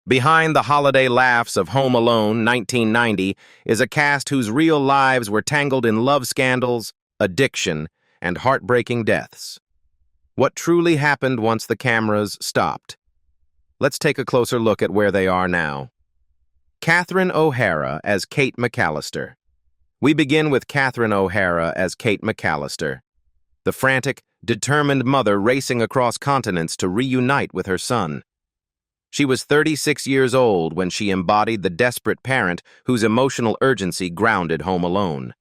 Behind the holiday laughs of Home Alone 1990 is a cast whose real lives were tangled in love scandals, addiction, and heartbreaking deaths. What truly happened once the cameras stopped? Let's take a closer look at where they are now. Catherine O'Hara as Kate McAllister. We begin with Catherine O'Hara as Kate McAllister, the frantic, determined mother racing across continents to reunite with her son. She was 36 years old when she embodied the desperate parent whose emotional urgency grounded Home Alone.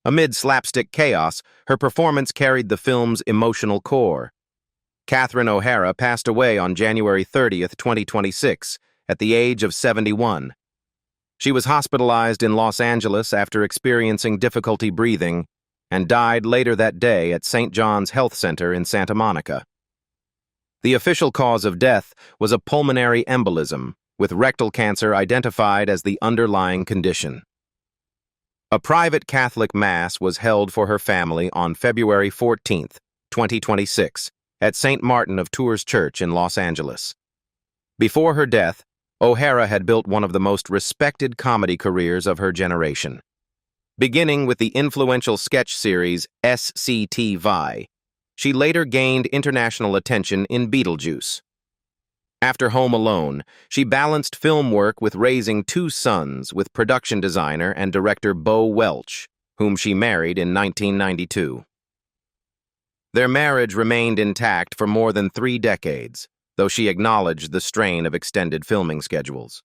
Amid slapstick chaos, her performance carried the film's emotional core. Catherine O'Hara passed away on January 30th, 2026, at the age of 71. She was hospitalized in Los Angeles after experiencing difficulty breathing and died later that day at St. John's Health Center in Santa Monica. The official cause of death was a pulmonary embolism, with rectal cancer identified as the underlying condition. A private Catholic Mass was held for her family on February 14, 2026, at St. Martin of Tours Church in Los Angeles. Before her death, O'Hara had built one of the most respected comedy careers of her generation. Beginning with the influential sketch series SCTV, she later gained international attention in Beetlejuice. After Home Alone, she balanced film work with raising two sons with production designer and director Bo Welch, whom she married in 1992. Their marriage remained intact for more than 3 decades, though she acknowledged the strain of extended filming schedules.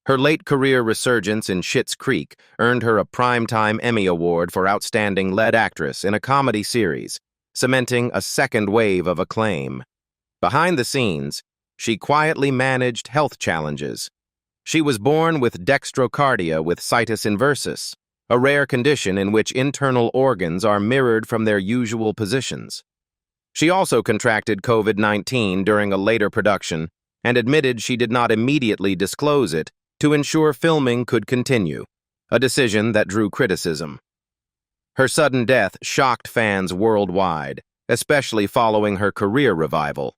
Her late career resurgence in Schitt's Creek earned her a Primetime Emmy Award for Outstanding Lead Actress in a Comedy Series, cementing a second wave of acclaim. Behind the scenes, she quietly managed health challenges. She was born with dextrocardia with situs inversus, a rare condition in which internal organs are mirrored from their usual positions. She also contracted COVID-19 during a later production and admitted she did not immediately disclose it to ensure filming could continue, a decision that drew criticism. Her sudden death shocked fans worldwide, especially following her career revival.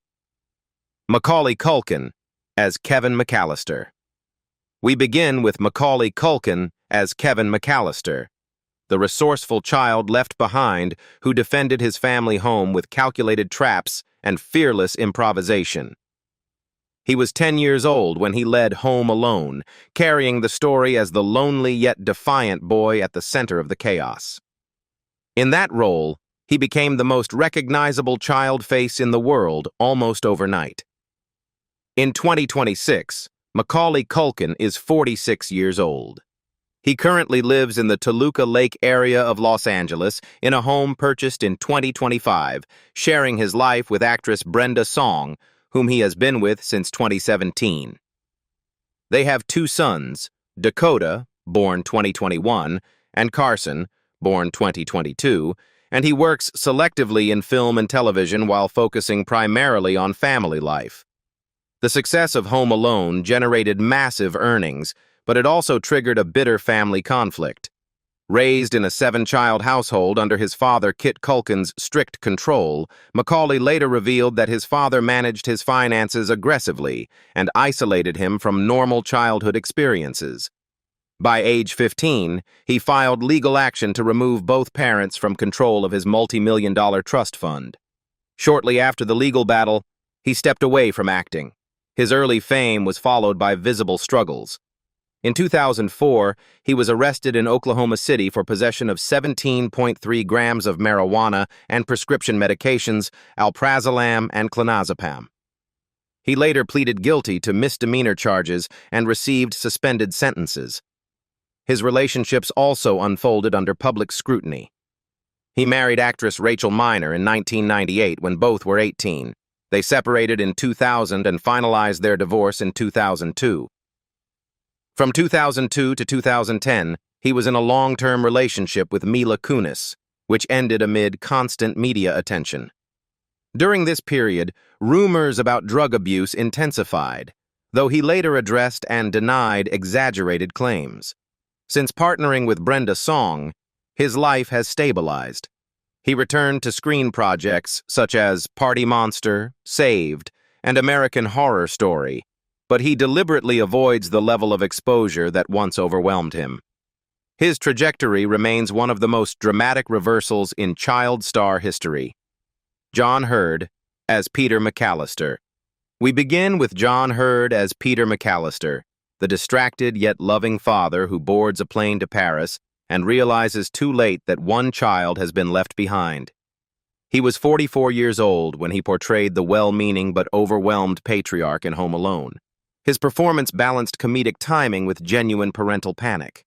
Macaulay Culkin as Kevin McAllister. We begin with Macaulay Culkin as Kevin McAllister, the resourceful child left behind who defended his family home with calculated traps and fearless improvisation. He was 10 years old when he led Home Alone, carrying the story as the lonely yet defiant boy at the center of the chaos. In that role, he became the most recognizable child face in the world almost overnight. In 2026, Macaulay Culkin is 46 years old. He currently lives in the Toluca Lake area of Los Angeles in a home purchased in 2025, sharing his life with actress Brenda Song, whom he has been with since 2017. They have 2 sons, Dakota, born 2021, and Carson, born 2022, and he works selectively in film and television while focusing primarily on family life. The success of Home Alone generated massive earnings, but it also triggered a bitter family conflict. Raised in a 7-child household under his father Kit Culkin's strict control, Macaulay later revealed that his father managed his finances aggressively and isolated him from normal childhood experiences. By age 15, he filed legal action to remove both parents from control of his multi-million-dollar trust fund. Shortly after the legal battle, he stepped away from acting. His early fame was followed by visible struggles. In 2004, he was arrested in Oklahoma City for possession of 17.3 grams of marijuana and prescription medications, alprazolam and clonazepam. He later pleaded guilty to misdemeanor charges and received suspended sentences. His relationships also unfolded under public scrutiny. He married actress Rachel Miner in 1998 when both were 18. They separated in 2000 and finalized their divorce in 2002. From 2002 to 2010, he was in a long-term relationship with Mila Kunis, which ended amid constant media attention. During this period, rumors about drug abuse intensified, though he later addressed and denied exaggerated claims. Since partnering with Brenda Song, his life has stabilized. He returned to screen projects such as Party Monster, Saved, and American Horror Story, but he deliberately avoids the level of exposure that once overwhelmed him. His trajectory remains one of the most dramatic reversals in child star history. John Hurd as Peter McAllister. We begin with John Hurd as Peter McAllister, the distracted yet loving father who boards a plane to Paris and realizes too late that one child has been left behind. He was 44 years old when he portrayed the well-meaning but overwhelmed patriarch in Home Alone. His performance balanced comedic timing with genuine parental panic.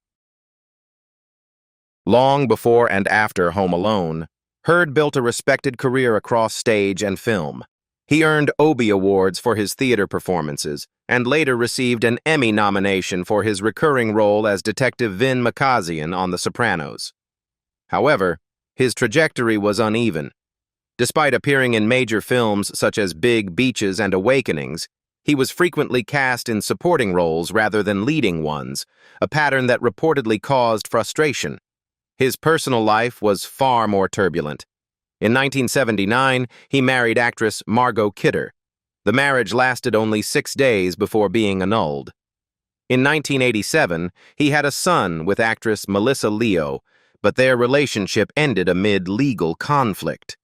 Long before and after Home Alone, Hurd built a respected career across stage and film. He earned Obie Awards for his theater performances and later received an Emmy nomination for his recurring role as Detective Vin Makazian on The Sopranos. However, his trajectory was uneven. Despite appearing in major films such as Big Beaches and Awakenings, he was frequently cast in supporting roles rather than leading ones, a pattern that reportedly caused frustration. His personal life was far more turbulent. In 1979, he married actress Margot Kidder. The marriage lasted only 6 days before being annulled. In 1987, he had a son with actress Melissa Leo, but their relationship ended amid legal conflict.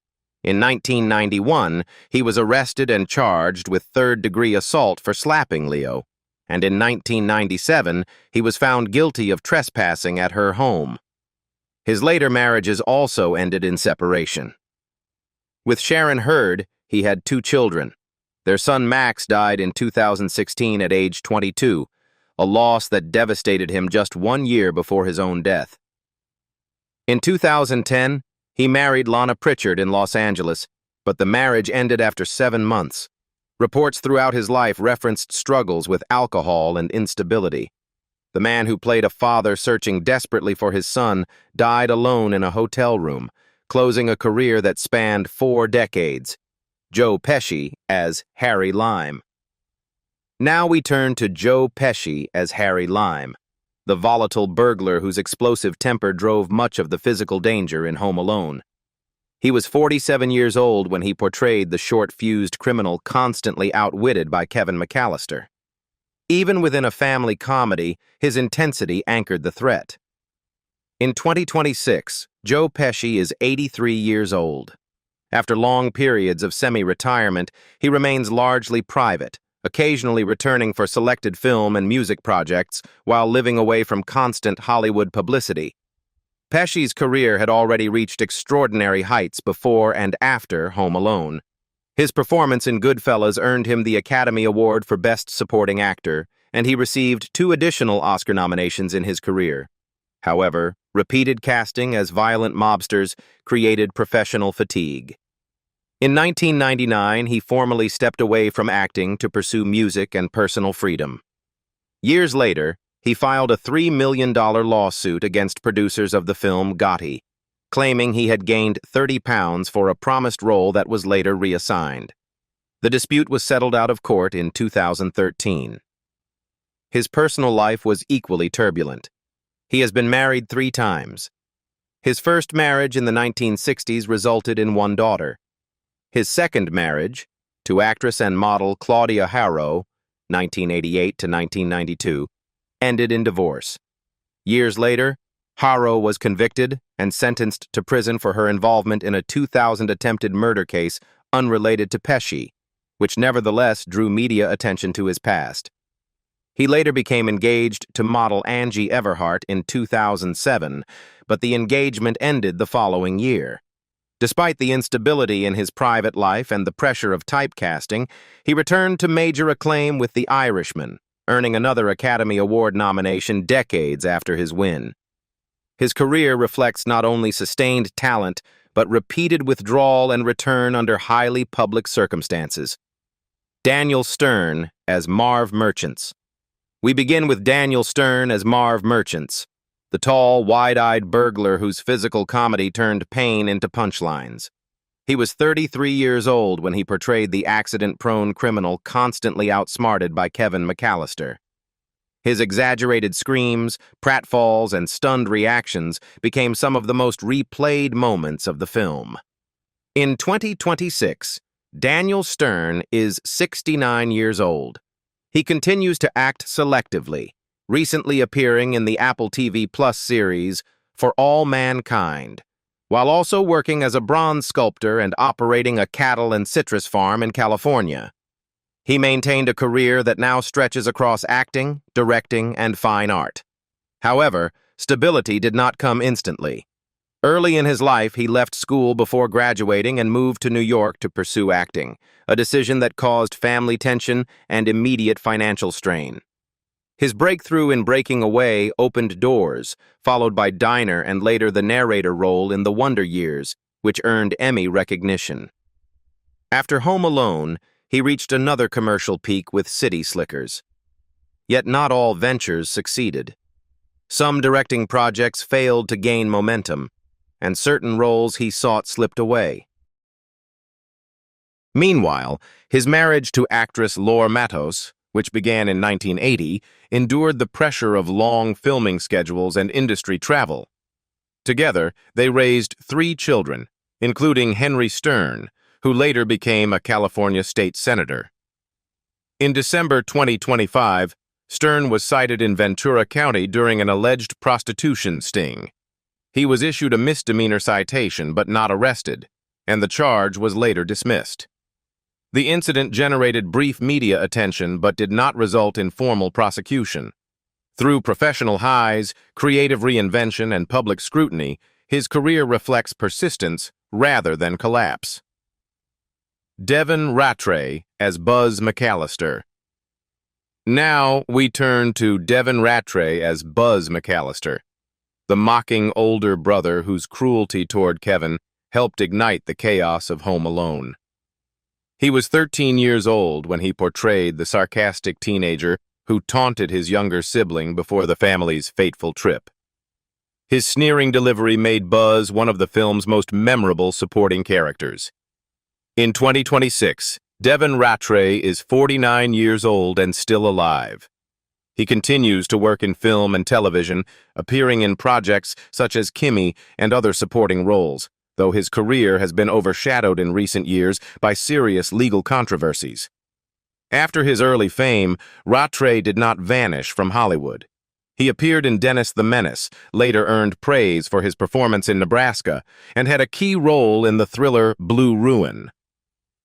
In 1991, he was arrested and charged with third-degree assault for slapping Leo, and in 1997, he was found guilty of trespassing at her home. His later marriages also ended in separation. With Sharon Hurd, he had 2 children. Their son Max died in 2016 at age 22, a loss that devastated him just 1 year before his own death. In 2010, he married Lana Pritchard in Los Angeles, but the marriage ended after 7 months. Reports throughout his life referenced struggles with alcohol and instability. The man who played a father searching desperately for his son died alone in a hotel room, closing a career that spanned 4 decades. Joe Pesci as Harry Lime. Now we turn to Joe Pesci as Harry Lime, the volatile burglar whose explosive temper drove much of the physical danger in Home Alone. He was 47 years old when he portrayed the short-fused criminal constantly outwitted by Kevin McAllister. Even within a family comedy, his intensity anchored the threat. In 2026, Joe Pesci is 83 years old. After long periods of semi-retirement, he remains largely private, occasionally returning for selected film and music projects while living away from constant Hollywood publicity. Pesci's career had already reached extraordinary heights before and after Home Alone. His performance in Goodfellas earned him the Academy Award for Best Supporting Actor, and he received 2 additional Oscar nominations in his career. However, repeated casting as violent mobsters created professional fatigue. In 1999, he formally stepped away from acting to pursue music and personal freedom. Years later, he filed a $3 million lawsuit against producers of the film Gothals, claiming he had gained 30 pounds for a promised role that was later reassigned. The dispute was settled out of court in 2013. His personal life was equally turbulent. He has been married 3 times. His first marriage in the 1960s resulted in 1 daughter. His second marriage, to actress and model Claudia Harrow, 1988 to 1992, ended in divorce. Years later, Harrow was convicted and sentenced to prison for her involvement in a 2000 attempted murder case unrelated to Pesci, which nevertheless drew media attention to his past. He later became engaged to model Angie Everhart in 2007, but the engagement ended the following year. Despite the instability in his private life and the pressure of typecasting, he returned to major acclaim with The Irishman, earning another Academy Award nomination decades after his win. His career reflects not only sustained talent, but repeated withdrawal and return under highly public circumstances. Daniel Stern as Marv Merchants. We begin with Daniel Stern as Marv Merchants, the tall, wide-eyed burglar whose physical comedy turned pain into punchlines. He was 33 years old when he portrayed the accident-prone criminal constantly outsmarted by Kevin McAllister. His exaggerated screams, pratfalls, and stunned reactions became some of the most replayed moments of the film. In 2026, Daniel Stern is 69 years old. He continues to act selectively, recently appearing in the Apple TV Plus series For All Mankind, while also working as a bronze sculptor and operating a cattle and citrus farm in California. He maintained a career that now stretches across acting, directing, and fine art. However, stability did not come instantly. Early in his life, he left school before graduating and moved to New York to pursue acting, a decision that caused family tension and immediate financial strain. His breakthrough in Breaking Away opened doors, followed by Diner and later the narrator role in The Wonder Years, which earned Emmy recognition. After Home Alone, he reached another commercial peak with City Slickers. Yet not all ventures succeeded. Some directing projects failed to gain momentum, and certain roles he sought slipped away. Meanwhile, his marriage to actress Lor Matos, which began in 1980, endured the pressure of long filming schedules and industry travel. Together, they raised 3 children, including Henry Stern, who later became a California state senator. In December 2025, Stern was cited in Ventura County during an alleged prostitution sting. He was issued a misdemeanor citation but not arrested, and the charge was later dismissed. The incident generated brief media attention but did not result in formal prosecution. Through professional highs, creative reinvention, and public scrutiny, his career reflects persistence rather than collapse. Devon Ratray as Buzz McAllister. Now we turn to Devon Ratray as Buzz McAllister, the mocking older brother whose cruelty toward Kevin helped ignite the chaos of Home Alone. He was 13 years old when he portrayed the sarcastic teenager who taunted his younger sibling before the family's fateful trip. His sneering delivery made Buzz one of the film's most memorable supporting characters. In 2026, Devon Ratray is 49 years old and still alive. He continues to work in film and television, appearing in projects such as Kimmy and other supporting roles, though his career has been overshadowed in recent years by serious legal controversies. After his early fame, Ratray did not vanish from Hollywood. He appeared in Dennis the Menace, later earned praise for his performance in Nebraska, and had a key role in the thriller Blue Ruin.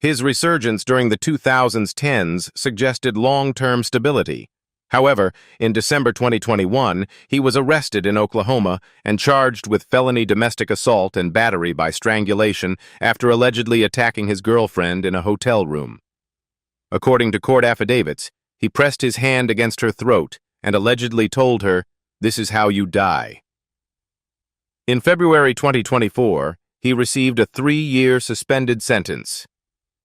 His resurgence during the 2010s suggested long-term stability. However, in December 2021, he was arrested in Oklahoma and charged with felony domestic assault and battery by strangulation after allegedly attacking his girlfriend in a hotel room. According to court affidavits, he pressed his hand against her throat and allegedly told her, "This is how you die." In February 2024, he received a 3-year suspended sentence.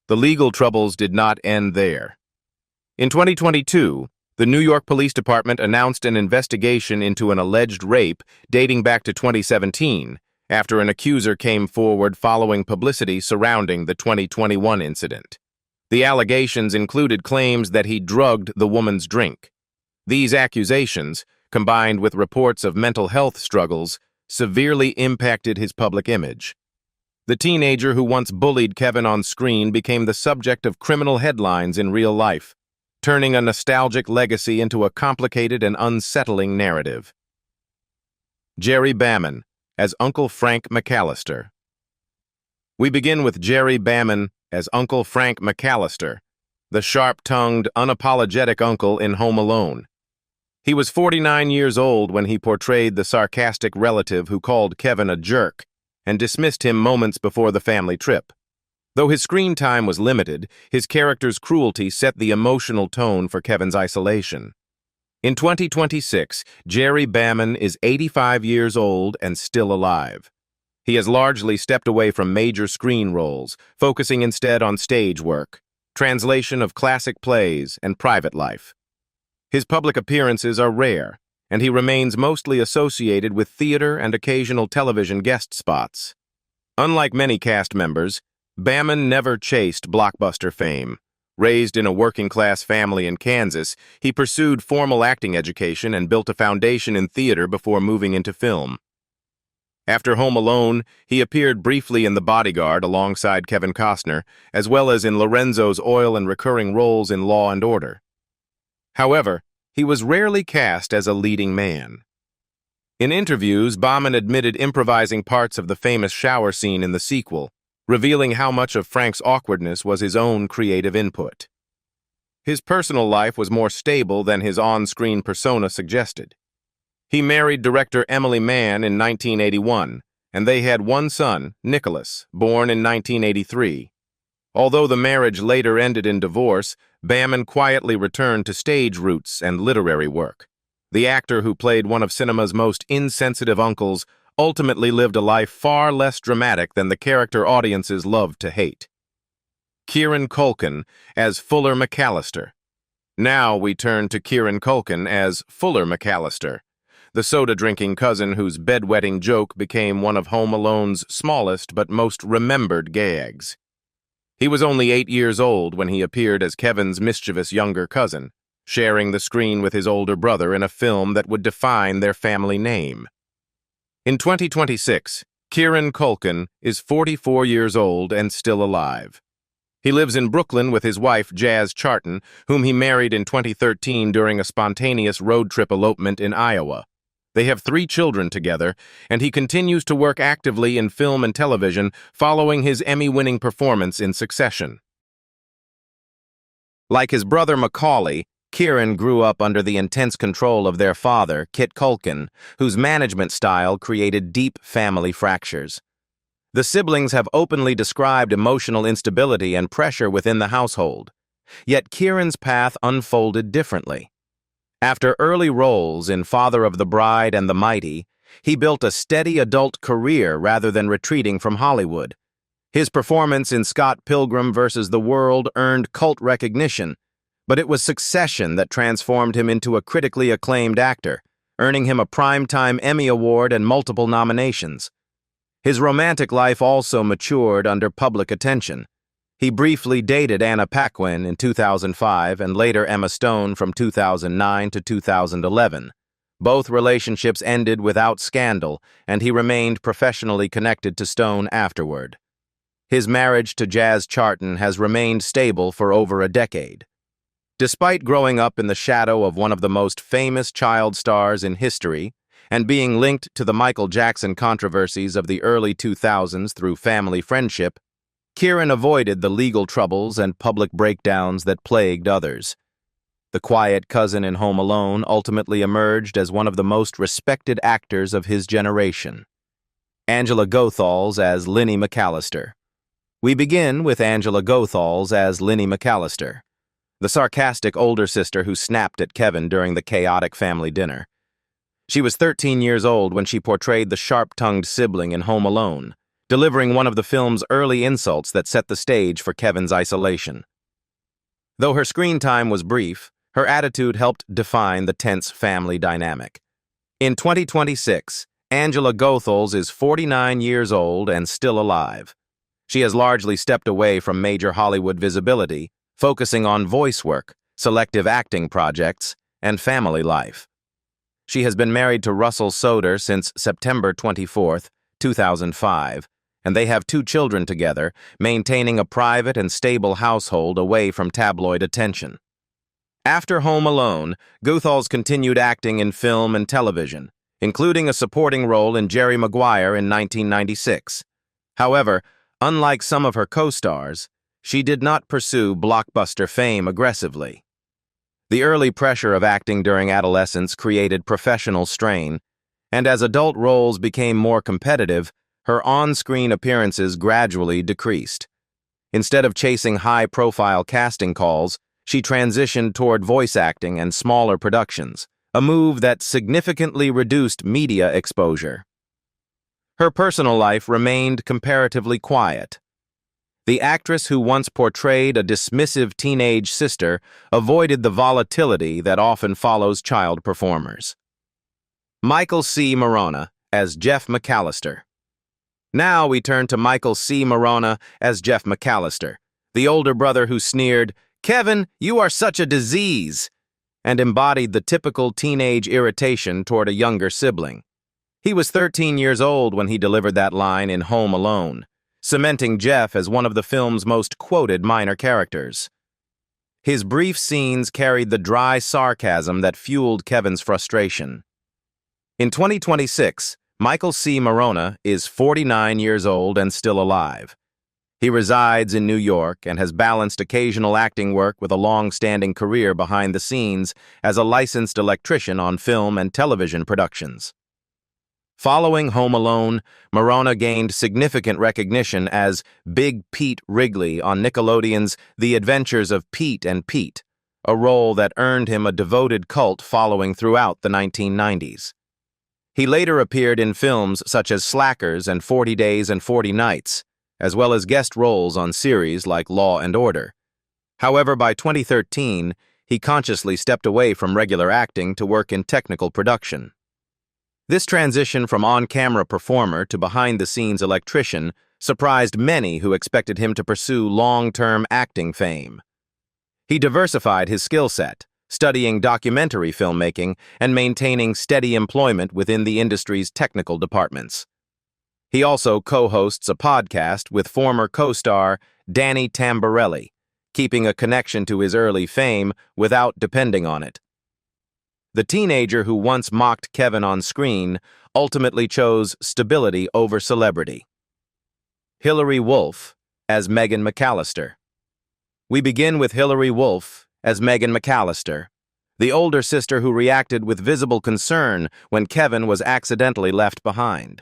The legal troubles did not end there. In 2022, the New York Police Department announced an investigation into an alleged rape dating back to 2017, after an accuser came forward following publicity surrounding the 2021 incident. The allegations included claims that he drugged the woman's drink. These accusations, combined with reports of mental health struggles, severely impacted his public image. The teenager who once bullied Kevin on screen became the subject of criminal headlines in real life, turning a nostalgic legacy into a complicated and unsettling narrative. Jerry Bamman as Uncle Frank McAllister. We begin with Jerry Bamman as Uncle Frank McAllister, the sharp-tongued, unapologetic uncle in Home Alone. He was 49 years old when he portrayed the sarcastic relative who called Kevin a jerk and dismissed him moments before the family trip. Though his screen time was limited, his character's cruelty set the emotional tone for Kevin's isolation. In 2026, Jerry Bamman is 85 years old and still alive. He has largely stepped away from major screen roles, focusing instead on stage work, translation of classic plays, and private life. His public appearances are rare, and he remains mostly associated with theater and occasional television guest spots. Unlike many cast members, Bamman never chased blockbuster fame. Raised in a working-class family in Kansas, he pursued formal acting education and built a foundation in theater before moving into film. After Home Alone, he appeared briefly in The Bodyguard alongside Kevin Costner, as well as in Lorenzo's oil and recurring roles in Law and Order. However, he was rarely cast as a leading man. In interviews, Bamman admitted improvising parts of the famous shower scene in the sequel, revealing how much of Frank's awkwardness was his own creative input. His personal life was more stable than his on-screen persona suggested. He married director Emily Mann in 1981, and they had one son, Nicholas, born in 1983. Although the marriage later ended in divorce, Bamman quietly returned to stage roots and literary work. The actor who played one of cinema's most insensitive uncles ultimately lived a life far less dramatic than the character audiences loved to hate. Kieran Culkin as Fuller McAllister. Now we turn to Kieran Culkin as Fuller McAllister, the soda-drinking cousin whose bedwetting joke became one of Home Alone's smallest but most remembered gags. He was only 8 years old when he appeared as Kevin's mischievous younger cousin, sharing the screen with his older brother in a film that would define their family name. In 2026, Kieran Culkin is 44 years old and still alive. He lives in Brooklyn with his wife, Jazz Charton, whom he married in 2013 during a spontaneous road trip elopement in Iowa. They have 3 children together, and he continues to work actively in film and television following his Emmy-winning performance in Succession. Like his brother Macaulay, Kieran grew up under the intense control of their father, Kit Culkin, whose management style created deep family fractures. The siblings have openly described emotional instability and pressure within the household. Yet Kieran's path unfolded differently. After early roles in Father of the Bride and the Mighty, he built a steady adult career rather than retreating from Hollywood. His performance in Scott Pilgrim vs. the World earned cult recognition, but it was Succession that transformed him into a critically acclaimed actor, earning him a Primetime Emmy Award and multiple nominations. His romantic life also matured under public attention. He briefly dated Anna Paquin in 2005 and later Emma Stone from 2009 to 2011. Both relationships ended without scandal, and he remained professionally connected to Stone afterward. His marriage to Jazz Charton has remained stable for over a decade. Despite growing up in the shadow of one of the most famous child stars in history and being linked to the Michael Jackson controversies of the early 2000s through family friendship, Kieran avoided the legal troubles and public breakdowns that plagued others. The quiet cousin in Home Alone ultimately emerged as one of the most respected actors of his generation. Angela Gothals as Linny McAllister. We begin with Angela Gothals as Linny McAllister, the sarcastic older sister who snapped at Kevin during the chaotic family dinner. She was 13 years old when she portrayed the sharp-tongued sibling in Home Alone, delivering one of the film's early insults that set the stage for Kevin's isolation. Though her screen time was brief, her attitude helped define the tense family dynamic. In 2026, Angela Gothals is 49 years old and still alive. She has largely stepped away from major Hollywood visibility, focusing on voice work, selective acting projects, and family life. She has been married to Russell Soder since September 24, 2005, and they have 2 children together, maintaining a private and stable household away from tabloid attention. After Home Alone, Gothals continued acting in film and television, including a supporting role in Jerry Maguire in 1996. However, unlike some of her co-stars, she did not pursue blockbuster fame aggressively. The early pressure of acting during adolescence created professional strain, and as adult roles became more competitive, her on-screen appearances gradually decreased. Instead of chasing high-profile casting calls, she transitioned toward voice acting and smaller productions, a move that significantly reduced media exposure. Her personal life remained comparatively quiet. The actress who once portrayed a dismissive teenage sister avoided the volatility that often follows child performers. Michael C. Marona as Jeff McAllister. Now we turn to Michael C. Marona as Jeff McAllister, the older brother who sneered, "Kevin, you are such a disease," and embodied the typical teenage irritation toward a younger sibling. He was 13 years old when he delivered that line in Home Alone, cementing Jeff as one of the film's most quoted minor characters. His brief scenes carried the dry sarcasm that fueled Kevin's frustration. In 2026, Michael C. Marona is 49 years old and still alive. He resides in New York and has balanced occasional acting work with a long-standing career behind the scenes as a licensed electrician on film and television productions. Following Home Alone, Marona gained significant recognition as Big Pete Wrigley on Nickelodeon's The Adventures of Pete and Pete, a role that earned him a devoted cult following throughout the 1990s. He later appeared in films such as Slackers and 40 Days and 40 Nights, as well as guest roles on series like Law and Order. However, by 2013, he consciously stepped away from regular acting to work in technical production. This transition from on-camera performer to behind-the-scenes electrician surprised many who expected him to pursue long-term acting fame. He diversified his skill set, studying documentary filmmaking and maintaining steady employment within the industry's technical departments. He also co-hosts a podcast with former co-star Danny Tamborelli, keeping a connection to his early fame without depending on it. The teenager who once mocked Kevin on screen ultimately chose stability over celebrity. Hilary Wolf as Megan McAllister. We begin with Hilary Wolf as Megan McAllister, the older sister who reacted with visible concern when Kevin was accidentally left behind.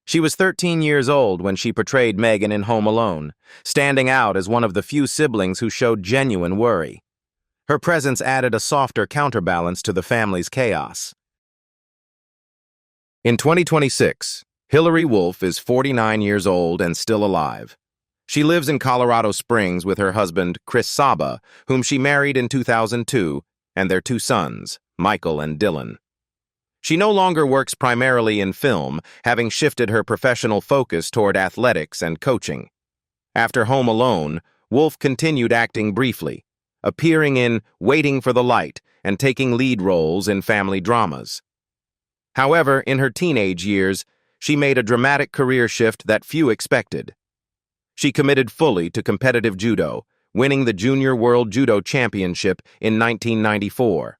She was 13 years old when she portrayed Megan in Home Alone, standing out as one of the few siblings who showed genuine worry. Her presence added a softer counterbalance to the family's chaos. In 2026, Hilary Wolf is 49 years old and still alive. She lives in Colorado Springs with her husband, Chris Saba, whom she married in 2002, and their two sons, Michael and Dylan. She no longer works primarily in film, having shifted her professional focus toward athletics and coaching. After Home Alone, Wolf continued acting briefly, appearing in Waiting for the Light and taking lead roles in family dramas. However, in her teenage years, she made a dramatic career shift that few expected. She committed fully to competitive judo, winning the Junior World Judo Championship in 1994.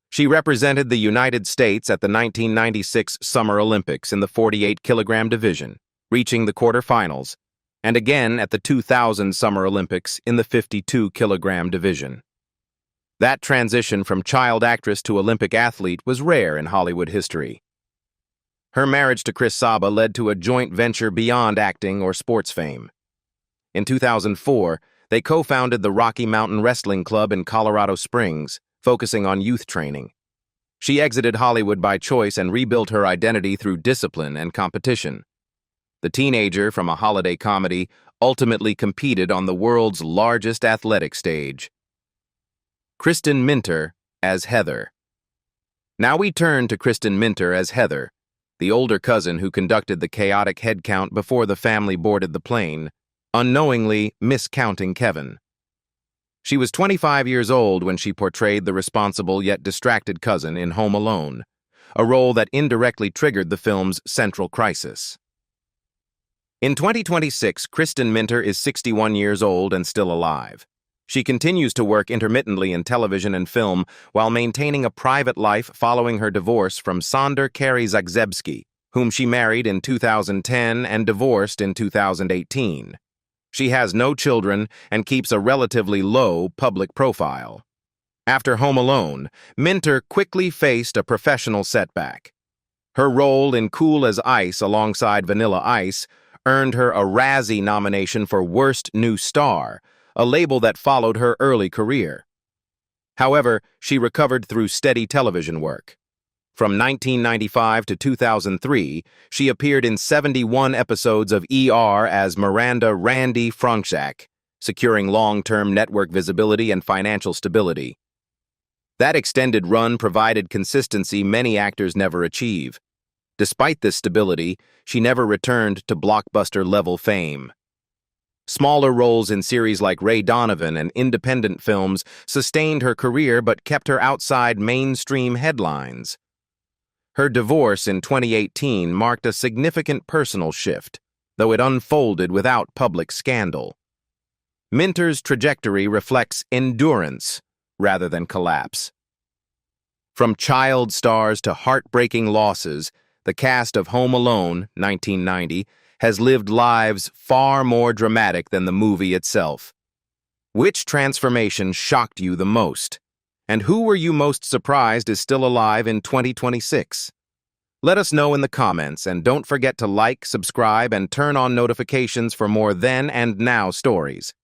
She represented the United States at the 1996 Summer Olympics in the 48-kilogram division, reaching the quarterfinals, and again at the 2000 Summer Olympics in the 52-kilogram division. That transition from child actress to Olympic athlete was rare in Hollywood history. Her marriage to Chris Saba led to a joint venture beyond acting or sports fame. In 2004, they co-founded the Rocky Mountain Wrestling Club in Colorado Springs, focusing on youth training. She exited Hollywood by choice and rebuilt her identity through discipline and competition. The teenager from a holiday comedy ultimately competed on the world's largest athletic stage. Kristen Minter as Heather. Now we turn to Kristen Minter as Heather, the older cousin who conducted the chaotic head count before the family boarded the plane, unknowingly miscounting Kevin. She was 25 years old when she portrayed the responsible yet distracted cousin in Home Alone, a role that indirectly triggered the film's central crisis. In 2026, Kristen Minter is 61 years old and still alive. She continues to work intermittently in television and film while maintaining a private life following her divorce from Sonder Carey Zagzebski, whom she married in 2010 and divorced in 2018. She has no children and keeps a relatively low public profile. After Home Alone, Minter quickly faced a professional setback. Her role in Cool as Ice alongside Vanilla Ice earned her a Razzie nomination for Worst New Star, a label that followed her early career. However, she recovered through steady television work. From 1995 to 2003, she appeared in 71 episodes of ER as Miranda Randy Franczak, securing long-term network visibility and financial stability. That extended run provided consistency many actors never achieve. Despite this stability, she never returned to blockbuster-level fame. Smaller roles in series like Ray Donovan and independent films sustained her career but kept her outside mainstream headlines. Her divorce in 2018 marked a significant personal shift, though it unfolded without public scandal. Minter's trajectory reflects endurance rather than collapse. From child stars to heartbreaking losses, the cast of Home Alone, 1990, has lived lives far more dramatic than the movie itself. Which transformation shocked you the most? And who were you most surprised is still alive in 2026? Let us know in the comments, and don't forget to like, subscribe, and turn on notifications for more then and now stories.